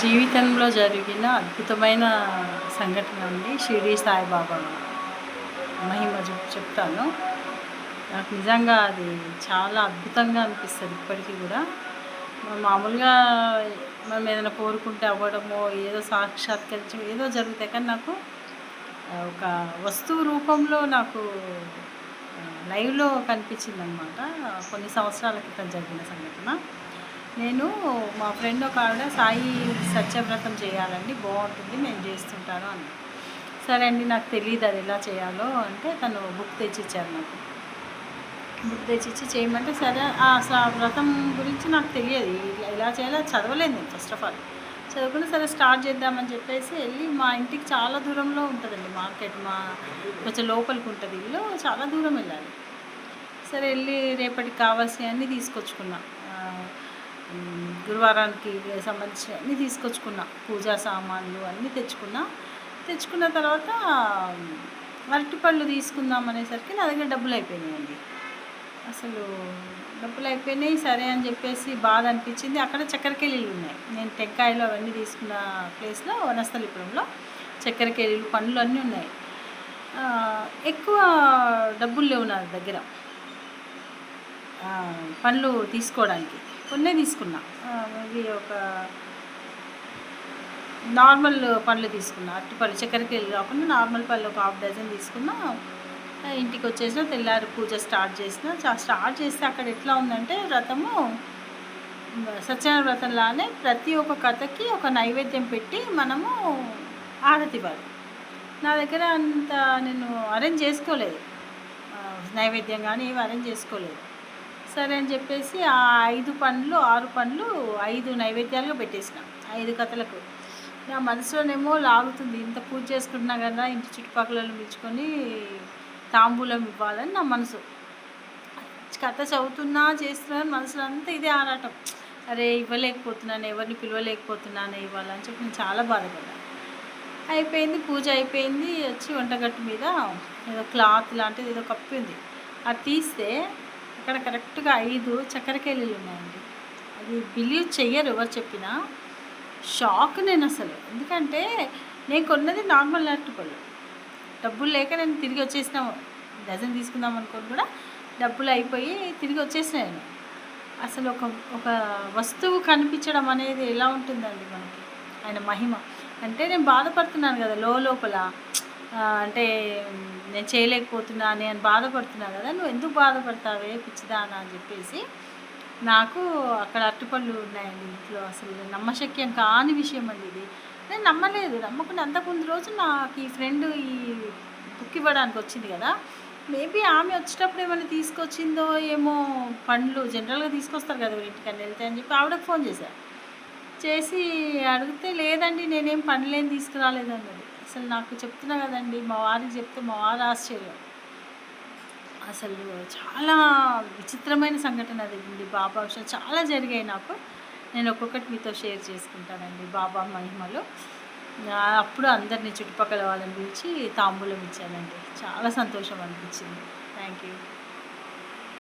జీవితంలో జరిగిన అద్భుతమైన సంఘటన అండి. షిరిడి సాయిబాబా మహిమ చెప్తాను. నాకు నిజంగా అది చాలా అద్భుతంగా అనిపిస్తుంది ఇప్పటికీ కూడా. మామూలుగా మనం ఏదైనా కోరుకుంటే అవ్వడమో, ఏదో సాక్షాత్కరించడం ఏదో జరుగుతాయి. కానీ నాకు ఒక వస్తువు రూపంలో నాకు లైవ్‌లో కనిపించిందనమాట. కొన్ని సంవత్సరాల క్రితం జరిగిన సంఘటన. నేను మా ఫ్రెండ్ ఒక ఆవిడ సాయి సత్యవ్రతం చేయాలండి, బాగుంటుంది, నేను చేస్తుంటాను అని. సరే అండి, నాకు తెలియదు అది ఎలా చేయాలో అంటే తను బుక్ తెచ్చిచ్చారు నాకు. బుక్ తెచ్చిచ్చి చేయమంటే సరే. అసలు ఆ వ్రతం గురించి నాకు తెలియదు, ఎలా చేయాలో చదవలేదు నేను ఫస్ట్ ఆఫ్ ఆల్. చదువుకుని సరే స్టార్ట్ చేద్దామని చెప్పేసి వెళ్ళి, మా ఇంటికి చాలా దూరంలో ఉంటుందండి మార్కెట్, మా కొంచెం లోపలికి ఉంటుంది ఇల్లు, చాలా దూరం వెళ్ళాలి. సరే వెళ్ళి రేపటికి కావాల్సినవన్నీ తీసుకొచ్చుకున్నా. గురువారానికి సంబంధించిన అన్నీ తీసుకొచ్చుకున్నా, పూజా సామాన్లు అన్నీ తెచ్చుకున్న తర్వాత అరటిపళ్ళు తీసుకుందాం అనేసరికి నా దగ్గర డబ్బులు అయిపోయినాయండి. అసలు డబ్బులు అయిపోయినాయి. సరే అని చెప్పేసి బాధ అనిపించింది. అక్కడ చక్కెరకేళీలు ఉన్నాయి. నేను టెంకాయలు అవన్నీ తీసుకున్న ప్లేస్లో వనస్థలిపురంలో చక్కెరకేళీలు, పండ్లు అన్నీ ఉన్నాయి. ఎక్కువ డబ్బులు లేవు నా దగ్గర పండ్లు తీసుకోవడానికి. కొన్నే తీసుకున్నా. అవి ఒక నార్మల్ పండ్లు తీసుకున్నా. అరటిపళ్ళు, చక్కెరకేళి కాకుండా నార్మల్ పళ్ళు ఒక హాఫ్ డజన్ తీసుకున్నా. ఇంటికి వచ్చేసిన తెల్లారి పూజ స్టార్ట్ చేస్తే అక్కడ ఎట్లా ఉందంటే వ్రతము సత్యనారాయణ వ్రతంలానే ప్రతి ఒక్క కథకి ఒక నైవేద్యం పెట్టి మనము హారతి ఇవ్వాలి. నా దగ్గర అంత నేను అరేంజ్ చేసుకోలేదు, నైవేద్యం కానీ ఏవి అరేంజ్ చేసుకోలేదు. సరే అని చెప్పేసి ఆ 5 పండ్లు 6 పండ్లు 5 నైవేద్యాలుగా పెట్టేసిన 5 కథలకు. నా మనసులోనేమో లాగుతుంది, ఇంత పూజ చేసుకుంటున్నా కదా, ఇంటి చుట్టుపక్కల పిలుచుకొని తాంబూలం ఇవ్వాలని నా మనసు. కథ చదువుతున్నా చేస్తున్నాను, మనసులో అంతా ఇదే ఆరాటం. అరే ఇవ్వలేకపోతున్నాను, ఎవరిని పిలవలేకపోతున్నాను ఇవ్వాలని చెప్పి నేను చాలా బాధపడ్డాను. అయిపోయింది, పూజ అయిపోయింది. వచ్చి వంటగట్టు మీద ఏదో క్లాత్ లాంటిది ఏదో కప్పి ఉంది. అది తీస్తే అక్కడ కరెక్ట్గా 5 చక్కెరకేళీలు ఉన్నాయండి. అది బిలీవ్ చెయ్యరు ఎవరు చెప్పినా. షాక్ నేను అసలు. ఎందుకంటే నేను కొన్నది నార్మల్ అరటిపళ్ళు. డబ్బులు లేక నేను తిరిగి వచ్చేసిన, డజన్ తీసుకుందాం అనుకోని కూడా డబ్బులు అయిపోయి తిరిగి వచ్చేసిన నేను. అసలు ఒక వస్తువు కనిపించడం అనేది ఎలా ఉంటుందండి మనకి, ఆయన మహిమ. అంటే నేను బాధపడుతున్నాను కదా లోపల, అంటే నేను చేయలేకపోతున్నాను అని బాధపడుతున్నాను కదా. నువ్వు ఎందుకు బాధపడతావే పిచ్చిదానా అని చెప్పేసి, నాకు అక్కడ అరటిపళ్ళు ఉన్నాయండి ఇంట్లో. అసలు నమ్మశక్యం కాని విషయం అండి ఇది. నేను నమ్మలేదు. నమ్మకుండా అంతకుముందు రోజు నాకు ఈ ఫ్రెండ్ ఈ బుక్ ఇవ్వడానికి వచ్చింది కదా, మేబీ ఆమె వచ్చేటప్పుడు ఏమైనా తీసుకొచ్చిందో ఏమో. పండ్లు జనరల్గా తీసుకొస్తారు కదా ఇంటికన్నా వెళ్తే అని చెప్పి ఆవిడకు ఫోన్ చేసి అడిగితే, లేదండి నేనేం పండ్లేం తీసుకురాలేదన్నది. అసలు నాకు చెప్తున్నా కదండి, మా వారికి చెప్తే మా వారు ఆశ్చర్యం. అసలు చాలా విచిత్రమైన సంఘటన జరిగింది. బాబా విషయం చాలా జరిగాయి నాకు. నేను ఒక్కొక్కటి మీతో షేర్ చేసుకుంటానండి బాబా మహిమలు. అప్పుడు అందరినీ చుట్టుపక్కల వాళ్ళని పిలిచి తాంబూలం ఇచ్చానండి. చాలా సంతోషం అనిపించింది. Thank you.